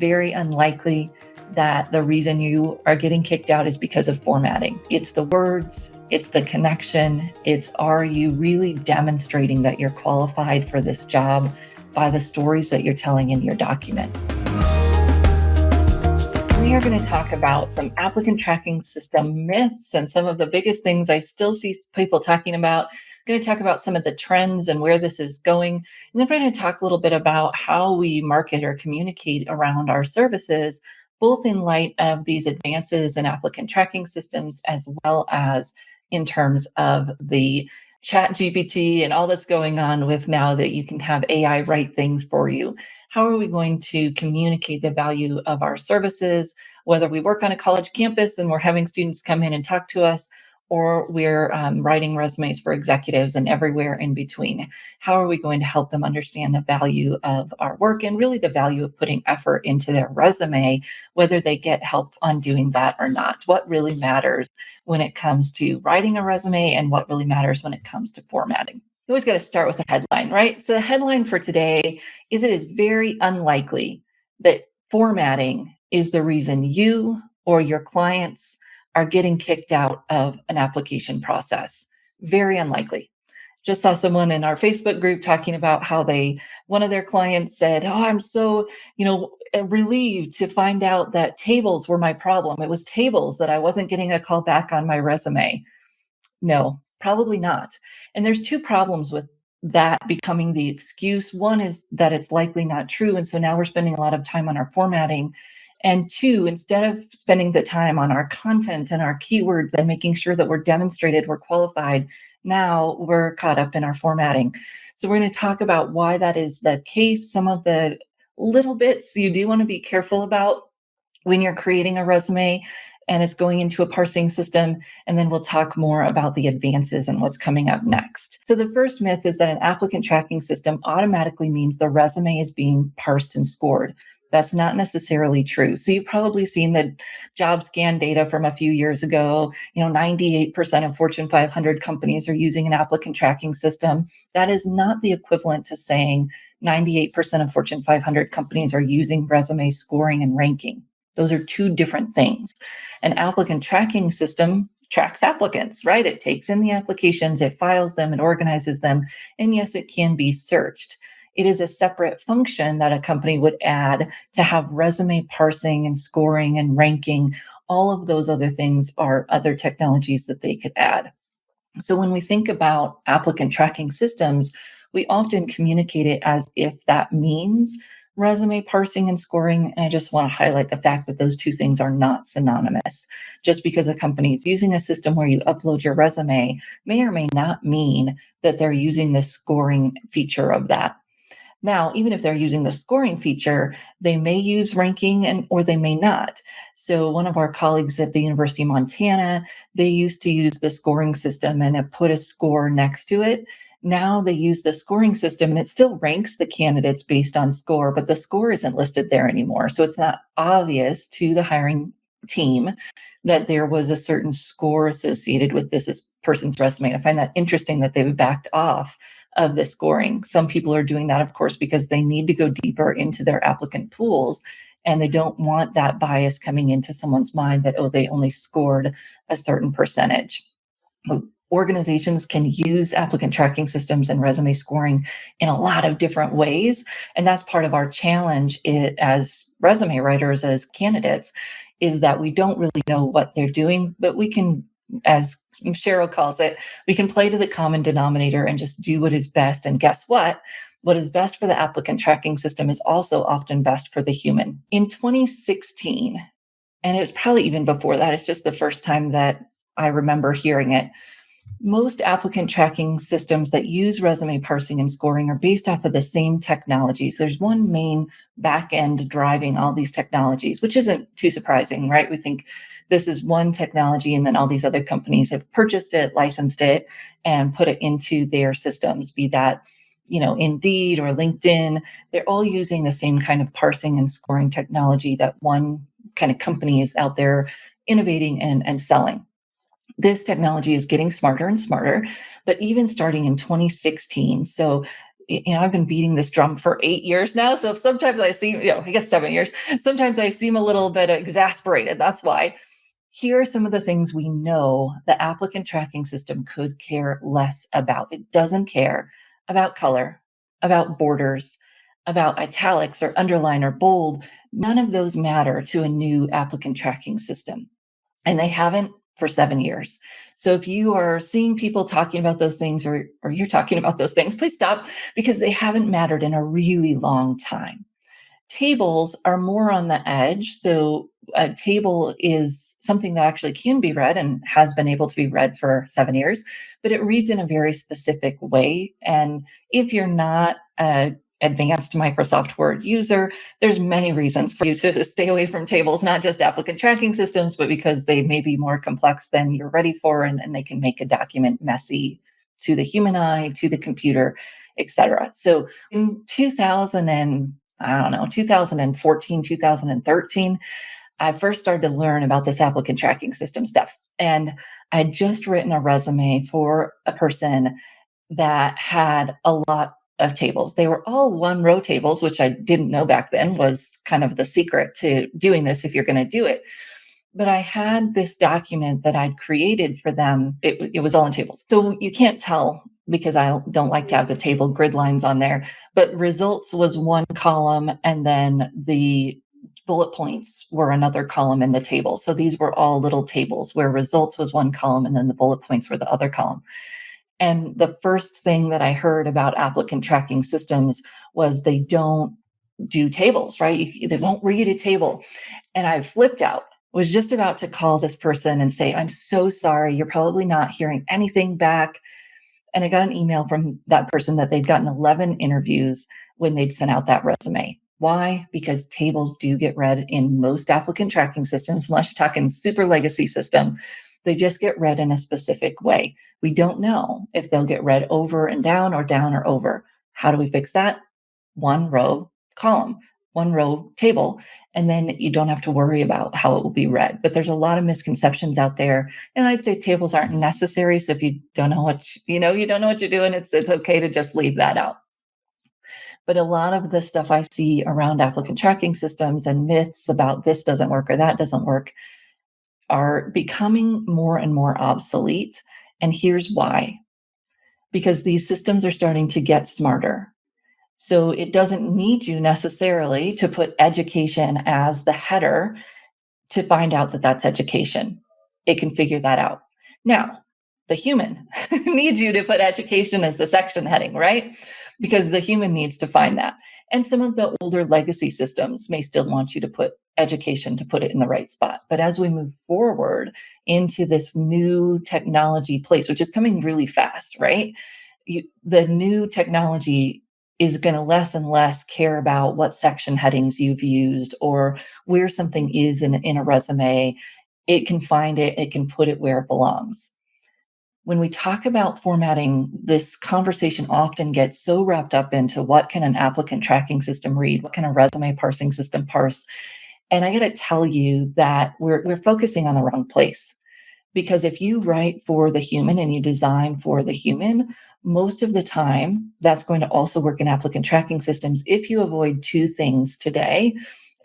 very unlikely that the reason you are getting kicked out is because of formatting. It's the words, it's the connection, it's are you really demonstrating that you're qualified for this job by the stories that you're telling in your document. We are going to talk about some applicant tracking system myths and some of the biggest things I still see people talking about. I'm going to talk about some of the trends and where this is going. And then we're going to talk a little bit about how we market or communicate around our services, both in light of these advances in applicant tracking systems, as well as in terms of the Chat GPT and all that's going on with now that you can have AI write things for you. How are we going to communicate the value of our services, whether we work on a college campus and we're having students come in and talk to us, or we're writing resumes for executives and everywhere in between? How are we going to help them understand the value of our work and really the value of putting effort into their resume, whether they get help on doing that or not? What really matters when it comes to writing a resume and what really matters when it comes to formatting? You always got to start with a headline, right? So the headline for today is it is very unlikely that formatting is the reason you or your clients are getting kicked out of an application process. Very unlikely. Just saw someone in our Facebook group talking about how one of their clients said, "Oh, I'm so, relieved to find out that tables were my problem. It was tables that I wasn't getting a call back on my resume." No, probably not. And there's two problems with that becoming the excuse. One is that it's likely not true. And so now we're spending a lot of time on our formatting. And two, instead of spending the time on our content and our keywords and making sure that we're demonstrated, we're qualified, now we're caught up in our formatting. So we're going to talk about why that is the case, some of the little bits you do want to be careful about when you're creating a resume and it's going into a parsing system. And then we'll talk more about the advances and what's coming up next. So the first myth is that an applicant tracking system automatically means the resume is being parsed and scored. That's not necessarily true. So you've probably seen the job scan data from a few years ago. 98% of Fortune 500 companies are using an applicant tracking system. That is not the equivalent to saying 98% of Fortune 500 companies are using resume scoring and ranking. Those are two different things. An applicant tracking system tracks applicants, right? It takes in the applications, it files them, it organizes them, and yes, it can be searched. It is a separate function that a company would add to have resume parsing and scoring and ranking. All of those other things are other technologies that they could add. So when we think about applicant tracking systems, we often communicate it as if that means resume parsing and scoring. And I just want to highlight the fact that those two things are not synonymous. Just because a company is using a system where you upload your resume may or may not mean that they're using the scoring feature of that. Now, even if they're using the scoring feature, they may use ranking or they may not. So one of our colleagues at the University of Montana, they used to use the scoring system and it put a score next to it. Now they use the scoring system and it still ranks the candidates based on score, but the score isn't listed there anymore. So it's not obvious to the hiring team that there was a certain score associated with this person's resume. I find that interesting that they've backed off of the scoring. Some people are doing that, of course, because they need to go deeper into their applicant pools and they don't want that bias coming into someone's mind that, oh, they only scored a certain percentage. Organizations can use applicant tracking systems and resume scoring in a lot of different ways. And that's part of our challenge as resume writers, as candidates, is that we don't really know what they're doing, but we can, as Cheryl calls it, we can play to the common denominator and just do what is best. And guess what? What is best for the applicant tracking system is also often best for the human. In 2016, and it was probably even before that, it's just the first time that I remember hearing it, most applicant tracking systems that use resume parsing and scoring are based off of the same technologies. There's one main back end driving all these technologies, which isn't too surprising, right? We think this is one technology and then all these other companies have purchased it, licensed it, and put it into their systems, be that, Indeed or LinkedIn. They're all using the same kind of parsing and scoring technology that one kind of company is out there innovating and selling. This technology is getting smarter and smarter, but even starting in 2016, so I've been beating this drum for 8 years now. So sometimes I seem, I guess 7 years, sometimes I seem a little bit exasperated. That's why. Here are some of the things we know the applicant tracking system could care less about. It doesn't care about color, about borders, about italics or underline or bold. None of those matter to a new applicant tracking system. And they haven't for 7 years. So if you are seeing people talking about those things or you're talking about those things, please stop because they haven't mattered in a really long time. Tables are more on the edge. So a table is something that actually can be read and has been able to be read for 7 years, but it reads in a very specific way. And if you're not a advanced Microsoft Word user, there's many reasons for you to stay away from tables, not just applicant tracking systems, but because they may be more complex than you're ready for, and they can make a document messy to the human eye, to the computer, etc. So in 2014, 2013, I first started to learn about this applicant tracking system stuff. And I had just written a resume for a person that had a lot of tables. They were all one row tables, which I didn't know back then was kind of the secret to doing this if you're going to do it. But I had this document that I'd created for them. It was all in tables. So you can't tell because I don't like to have the table grid lines on there, but results was one column and then the bullet points were another column in the table. So these were all little tables where results was one column and then the bullet points were the other column. And the first thing that I heard about applicant tracking systems was they don't do tables, right? They won't read a table. And I flipped out, was just about to call this person and say, I'm so sorry. You're probably not hearing anything back. And I got an email from that person that they'd gotten 11 interviews when they'd sent out that resume. Why? Because tables do get read in most applicant tracking systems, unless you're talking super legacy system. They just get read in a specific way. We don't know if they'll get read over and down or over. How do we fix that? One row column, one row table, and then you don't have to worry about how it will be read. But there's a lot of misconceptions out there, and I'd say tables aren't necessary. So if you don't know what you don't know what you're doing, it's okay to just leave that out. But a lot of the stuff I see around applicant tracking systems and myths about this doesn't work or that doesn't work are becoming more and more obsolete. And here's why. Because these systems are starting to get smarter. So it doesn't need you necessarily to put education as the header to find out that that's education. It can figure that out. Now, the human needs you to put education as the section heading, right? Because the human needs to find that. And some of the older legacy systems may still want you to put education to put it in the right spot. But as we move forward into this new technology place, which is coming really fast, right? The new technology is going to less and less care about what section headings you've used or where something is in a resume. It can find it, it can put it where it belongs. When we talk about formatting, this conversation often gets so wrapped up into what can an applicant tracking system read? What can a resume parsing system parse? And I got to tell you that we're focusing on the wrong place. Because if you write for the human and you design for the human, most of the time, that's going to also work in applicant tracking systems if you avoid two things today.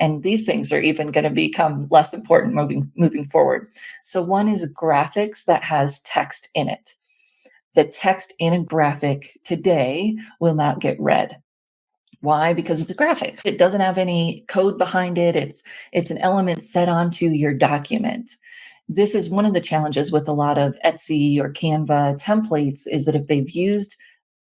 And these things are even going to become less important moving forward. So one is graphics that has text in it. The text in a graphic today will not get read. Why? Because it's a graphic. It doesn't have any code behind it. It's an element set onto your document. This is one of the challenges with a lot of Etsy or Canva templates is that if they've used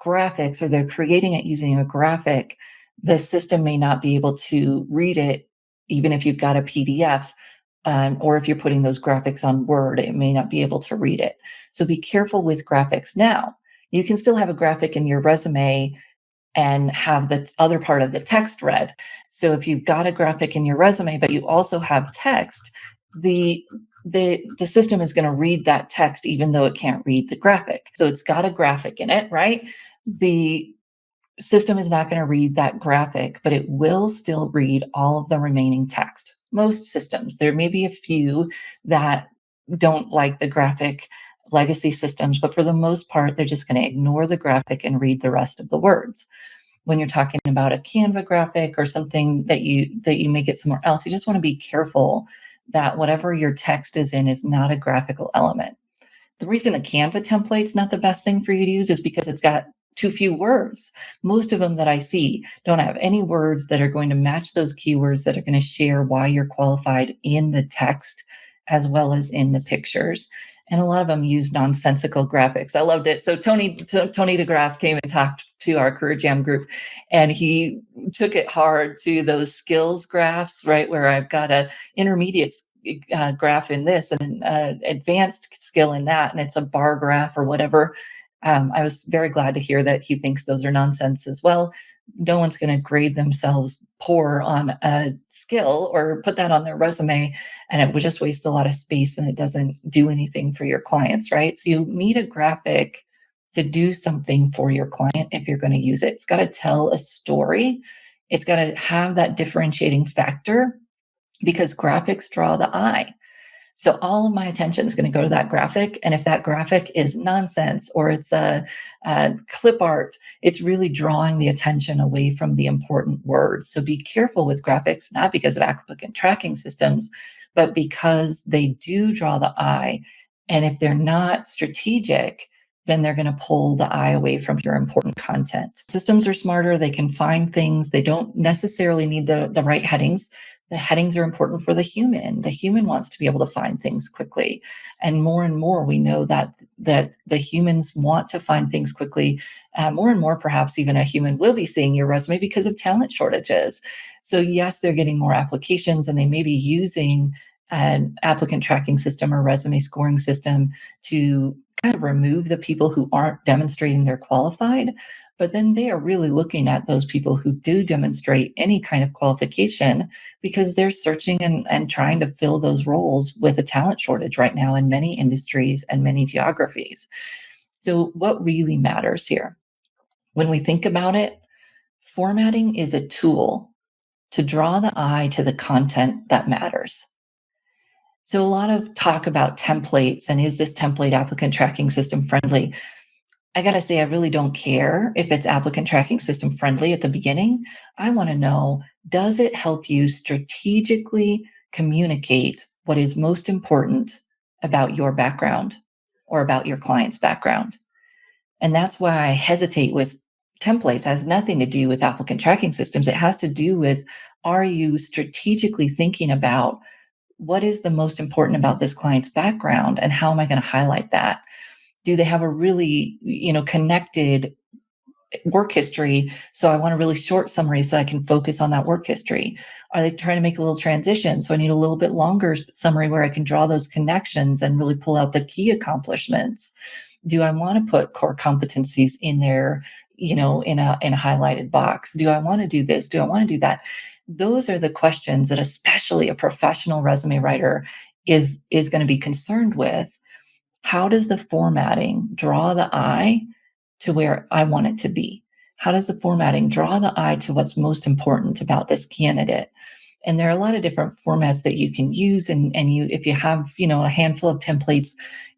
graphics or they're creating it using a graphic, the system may not be able to read it, even if you've got a PDF, or if you're putting those graphics on Word, it may not be able to read it. So be careful with graphics. Now, you can still have a graphic in your resume and have the other part of the text read. So if you've got a graphic in your resume, but you also have text, the system is going to read that text even though it can't read the graphic. So it's got a graphic in it, right? The system is not going to read that graphic, but it will still read all of the remaining text. Most systems, there may be a few that don't like the graphic legacy systems, but for the most part, they're just going to ignore the graphic and read the rest of the words. When you're talking about a Canva graphic or something that you may get somewhere else, you just want to be careful that whatever your text is in is not a graphical element. The reason a Canva template's not the best thing for you to use is because it's got too few words. Most of them that I see don't have any words that are going to match those keywords that are going to share why you're qualified in the text as well as in the pictures. And a lot of them use nonsensical graphics. I loved it. So Tony DeGraff came and talked to our Career Jam group, and he took it hard to those skills graphs, right, where I've got a intermediate graph in this and an advanced skill in that, and it's a bar graph or whatever. I was very glad to hear that he thinks those are nonsense as well. No one's going to grade themselves poor on a skill or put that on their resume, and it would just waste a lot of space and it doesn't do anything for your clients, right? So you need a graphic to do something for your client if you're going to use it. It's got to tell a story. It's got to have that differentiating factor because graphics draw the eye. So all of my attention is going to go to that graphic. And if that graphic is nonsense or it's a clip art, it's really drawing the attention away from the important words. So be careful with graphics, not because of applicant tracking systems, but because they do draw the eye. And if they're not strategic, then they're going to pull the eye away from your important content. Systems are smarter. They can find things. They don't necessarily need the right headings. The headings are important for the human. The human wants to be able to find things quickly. And more, we know that the humans want to find things quickly. More and more, perhaps even a human will be seeing your resume because of talent shortages. So yes, they're getting more applications and they may be using an applicant tracking system or resume scoring system to kind of remove the people who aren't demonstrating they're qualified. But then they are really looking at those people who do demonstrate any kind of qualification because they're searching and trying to fill those roles with a talent shortage right now in many industries and many geographies. So what really matters here? When we think about it, formatting is a tool to draw the eye to the content that matters. So a lot of talk about templates and is this template applicant tracking system friendly? I got to say, I really don't care if it's applicant tracking system friendly at the beginning. I want to know, does it help you strategically communicate what is most important about your background or about your client's background? And that's why I hesitate with templates. It has nothing to do with applicant tracking systems. It has to do with, are you strategically thinking about what is the most important about this client's background and how am I going to highlight that? Do they have a really, connected work history? So I want a really short summary so I can focus on that work history. Are they trying to make a little transition? So I need a little bit longer summary where I can draw those connections and really pull out the key accomplishments. Do I want to put core competencies in there, in a highlighted box? Do I want to do this? Do I want to do that? Those are the questions that especially a professional resume writer is going to be concerned with. How does the formatting draw the eye to where I want it to be? How does the formatting draw the eye to what's most important about this candidate? And there are a lot of different formats that you can use. And you, if you have, a handful of templates,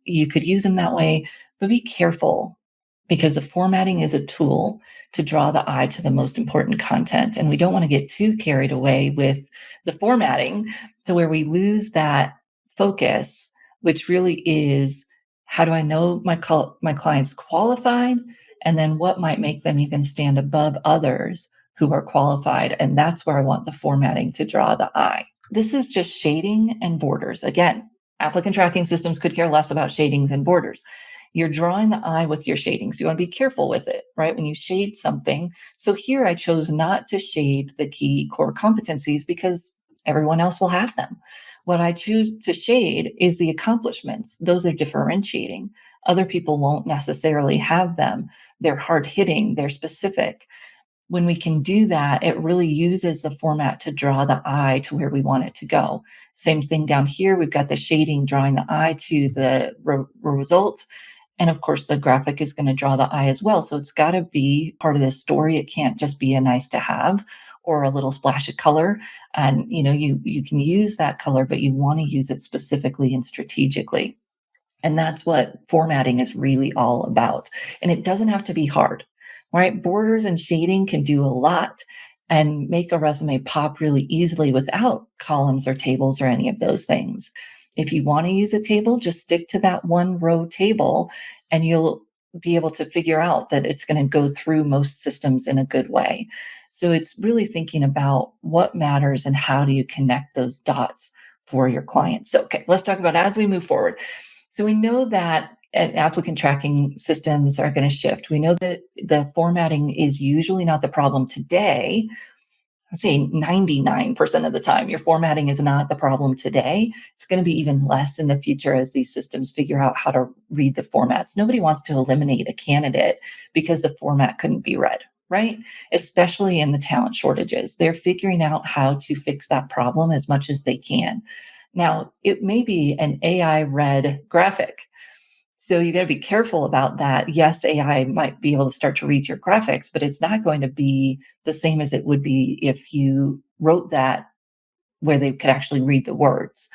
you could use them that way, but be careful because the formatting is a tool to draw the eye to the most important content. And we don't want to get too carried away with the formatting to where we lose that focus, which really is, how do I know my client's qualified? And then what might make them even stand above others who are qualified? And that's where I want the formatting to draw the eye. This is just shading and borders. Again, applicant tracking systems could care less about shadings and borders. You're drawing the eye with your shadings. You want to be careful with it, right? When you shade something. So here I chose not to shade the key core competencies because everyone else will have them. What I choose to shade is the accomplishments. Those are differentiating. Other people won't necessarily have them. They're hard hitting, they're specific. When we can do that, it really uses the format to draw the eye to where we want it to go. Same thing down here. We've got the shading drawing the eye to the result. And of course, the graphic is going to draw the eye as well. So it's got to be part of this story. It can't just be a nice to have or a little splash of color. And, you can use that color, but you want to use it specifically and strategically. And that's what formatting is really all about. And it doesn't have to be hard, right? Borders and shading can do a lot and make a resume pop really easily without columns or tables or any of those things. If you want to use a table, just stick to that one row table and you'll be able to figure out that it's going to go through most systems in a good way. So it's really thinking about what matters and how do you connect those dots for your clients. So, okay, let's talk about as we move forward. So we know that applicant tracking systems are going to shift. We know that the formatting is usually not the problem today. I'd say 99% of the time, your formatting is not the problem today. It's going to be even less in the future as these systems figure out how to read the formats. Nobody wants to eliminate a candidate because the format couldn't be read, right? Especially in the talent shortages. They're figuring out how to fix that problem as much as they can. Now, it may be an AI read graphic. So you got to be careful about that. Yes, AI might be able to start to read your graphics, but it's not going to be the same as it would be if you wrote that where they could actually read the words.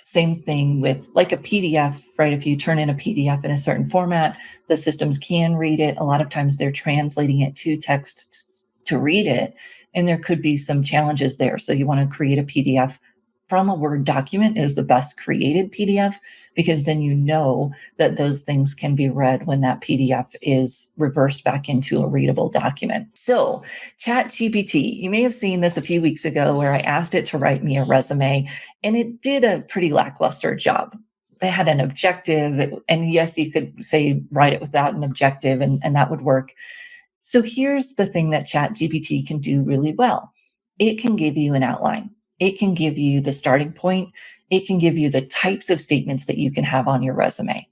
Same thing with like a PDF, right? If you turn in a PDF in a certain format, the systems can read it. A lot of times they're translating it to text to read it, and there could be some challenges there. So you want to create a PDF from a Word document is the best created PDF, because then you know that those things can be read when that PDF is reversed back into a readable document. So ChatGPT, you may have seen this a few weeks ago where I asked it to write me a resume, and it did a pretty lackluster job. It had an objective, and yes, you could say write it without an objective, and that would work. So here's the thing that ChatGPT can do really well. It can give you an outline. It can give you the starting point. It can give you the types of statements that you can have on your resume.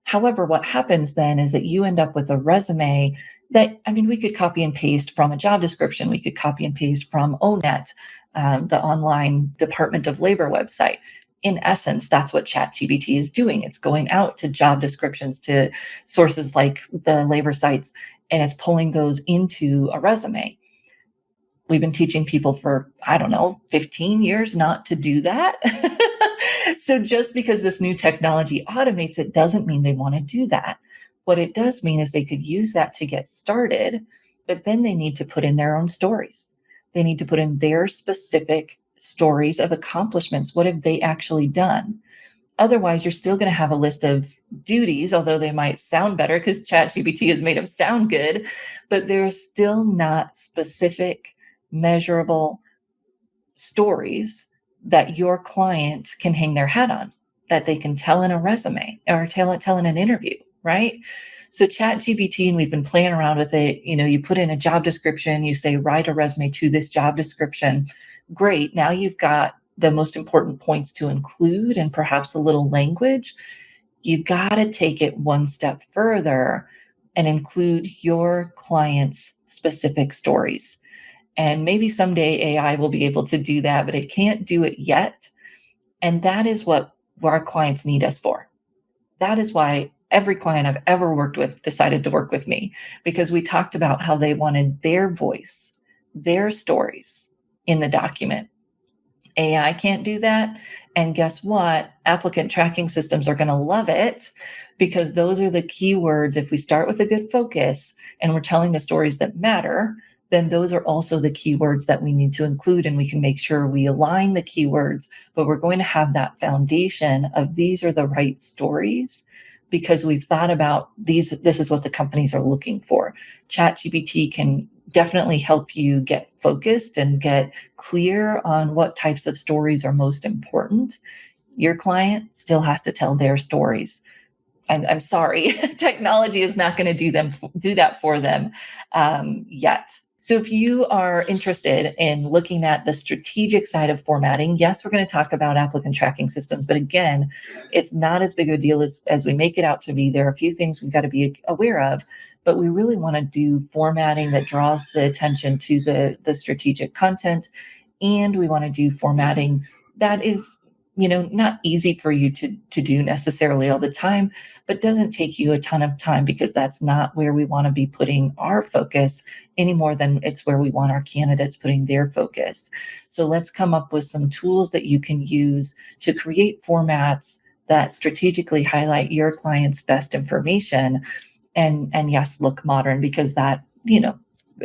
However, what happens then is that you end up with a resume that, I mean, we could copy and paste from a job description. We could copy and paste from ONET, the online Department of Labor website. In essence, that's what ChatGPT is doing. It's going out to job descriptions, to sources like the labor sites, and it's pulling those into a resume. We've been teaching people for, I don't know, 15 years not to do that. So just because this new technology automates it doesn't mean they want to do that. What it does mean is they could use that to get started, but then they need to put in their own stories. They need to put in their specific stories of accomplishments. What have they actually done? Otherwise, you're still going to have a list of duties, although they might sound better because ChatGPT has made them sound good, but they're still not specific, measurable stories that your client can hang their hat on, that they can tell in a resume or tell in an interview, right? So ChatGPT, and we've been playing around with it. You know, you put in a job description, you say, write a resume to this job description. Great. Now you've got the most important points to include and perhaps a little language. You got to take it one step further and include your client's specific stories. And maybe someday AI will be able to do that, but it can't do it yet. And that is what our clients need us for. That is why every client I've ever worked with decided to work with me, because we talked about how they wanted their voice, their stories in the document. AI can't do that. And guess what? Applicant tracking systems are going to love it, because those are the keywords. If we start with a good focus and we're telling the stories that matter, then those are also the keywords that we need to include, and we can make sure we align the keywords, but we're going to have that foundation of these are the right stories because we've thought about these. This is what the companies are looking for. ChatGPT can definitely help you get focused and get clear on what types of stories are most important. Your client still has to tell their stories. I'm sorry, technology is not going to do that for them yet. So if you are interested in looking at the strategic side of formatting, yes, we're going to talk about applicant tracking systems, but again, it's not as big a deal as we make it out to be. There are a few things we've got to be aware of, but we really want to do formatting that draws the attention to the strategic content, and we want to do formatting that is, not easy for you to do necessarily all the time, but doesn't take you a ton of time, because that's not where we want to be putting our focus any more than it's where we want our candidates putting their focus. So let's come up with some tools that you can use to create formats that strategically highlight your client's best information, and yes, look modern, because that,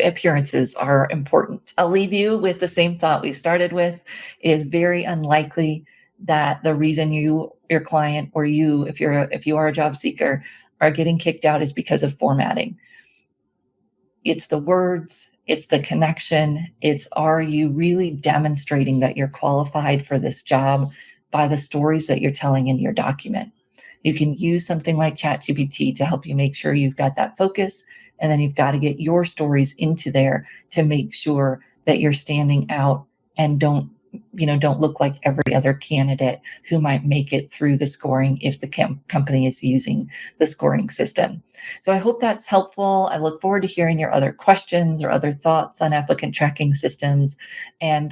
appearances are important. I'll leave you with the same thought we started with. It is very unlikely that the reason your client, or you, if you are a job seeker, are getting kicked out is because of formatting. It's the words, it's the connection, it's, are you really demonstrating that you're qualified for this job by the stories that you're telling in your document? You can use something like ChatGPT to help you make sure you've got that focus, and then you've got to get your stories into there to make sure that you're standing out and don't look like every other candidate who might make it through the scoring if the company is using the scoring system. So I hope that's helpful. I look forward to hearing your other questions or other thoughts on applicant tracking systems and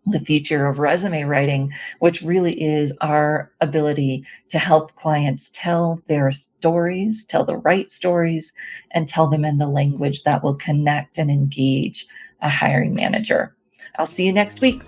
the future of resume writing, which really is our ability to help clients tell their stories, tell the right stories, and tell them in the language that will connect and engage a hiring manager. I'll see you next week.